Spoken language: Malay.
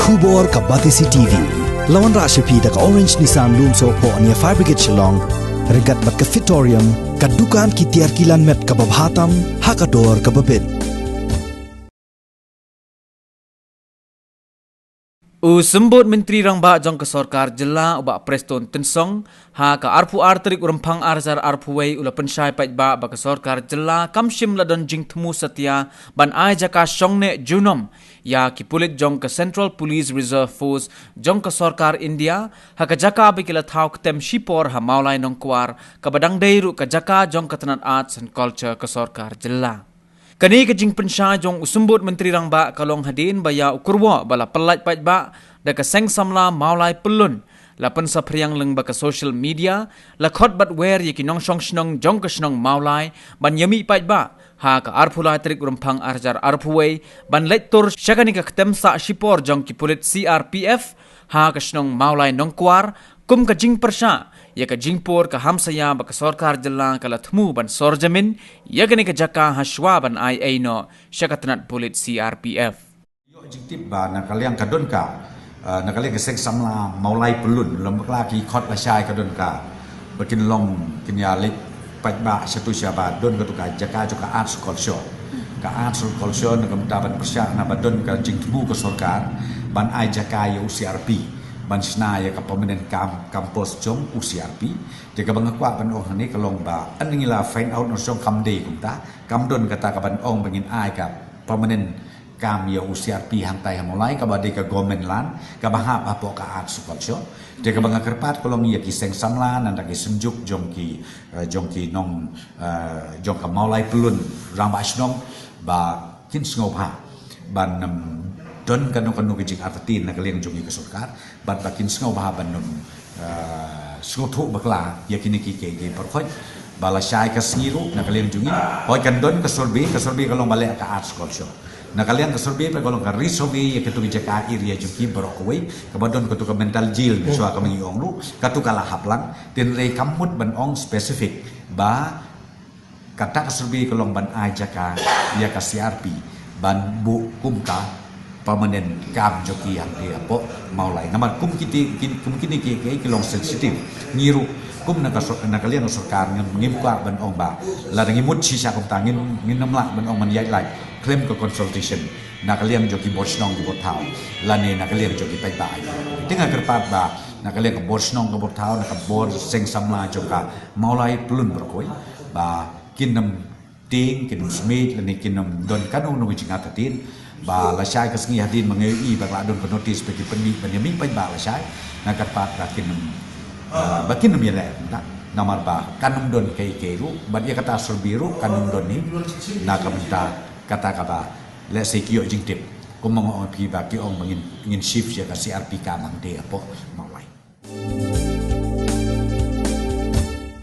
Kubor ka Batisi TV. Lawan Rashapi da ka Orange Nissan Lumso po ania Fire Brigade Shillong. Regat bat ka Fitorium. Kadukan ki tiar kilan met ka babhatam. Hakador ka babin. Usembut Menteri Rangba Jong ke Sarkar Jela ubak Preston Tensong ha ka arpu arterik urempang arzar arpuwei ula pensyai paitba ba ke Sarkar Jela kamshim ladon jing temu setia ban ai jaka shongne junom ya ki pulit jong ke Central Police Reserve Force jong ke Sarkar India ha ka jaka bikila thau ketem shipor ha maulai nongkwar ka badang deiru ka jaka jong ke Tenat Arts and Culture ke Sarkar Jela. Kani ke jing pensya jong usumbut Menteri Rangba kalong hadin baya ukurwa bala pelat paitba da ka seng samla maulai pelun la pensa priang leng ba ka social media la khot bat wer ye kinong shong shnong jong ka shnong maulai ban yami paitba ha ka arphulai trik rumpang arjar arphuwei ban lektor syakani ka ktem sa shipor jong ki pulit CRPF ha ka shnong maulai nongkwar kum ka jing persya ya ka jingpor ka hamsaya ba ka Sarkar Jela kala thmu ban sorjamin ya gani ka jaka hashwa ban ai aino syakatanat pulit CRPF yo jingtip ba na kaliang kadon ka na kaliang ka sek samla maulai pelun lam kla ki khot la shai kadon ka bakin long kinyalik patba satu syaba don ka tu ka jaka ka arts culture na kamtaban persya na badon ka jingtmu ka Sarkar ban ai jaka ya CRP ban sna ya ka permanent campus jong UCRP de ka bangakwa ban ong ni kalong ba aningila find out no song kam de kumta kam don kata ka ban ong bangin ai ka permanent kam ya UCRP hang tai hamolai ka ba de ka government lan ka ba ha apo ka arts culture de ka bangakerpat kalong ya ki seng samlan anda ki senjuk jong ki nong jong ka maulai pelun ramba snong ba kin sngopa ban don kanu kejing artin na kaliang jongi ke Sarkar bat bakin sngau bahaban nun sngothu bakla yakini ki ke perkhoi bala syai ka singiru na kaliang jongi hoi kan don ke sorbi kalong bale ka arts culture na kaliang ke sorbi pe kalong ka risobi ya ketu jaka area jongi barokoi ka badon ketu ka mental jail so ka mangi ong lu katu kala haplang tin re kamut ban ong specific ba kata ka sorbi kalong ban ajaka ya ka CRP ban bu kumka permanent kam joki yang dia po maulai namar kum kini kilong sensitif ngiru kum nak kalian Sarkar ngibuka ban ong ba la ngimut sisa kum tangin nginamla ban ong man yai lai claim ko consultation nak kalian joki bosnong di botau la ne nak kalian joki pai bai tengah kerpat ba nak kalian ke bosnong ke botau nak bor seng samla joka maulai pelun berkoi ba kinam ting kinam smith lani kinam don kanu no wicingatatin ba la syai ka sengi hadin mangei ba la don notis bagi pendi penyemi pai ba la syai na kat pat bakin nam yele tak namar ba kanum don kai ru ba dia kata surbiru kanum don ni na kamta kata le se kiyo jingtip ko mo pi ba ki ong mangin shift ya ka CRP ka mang de apo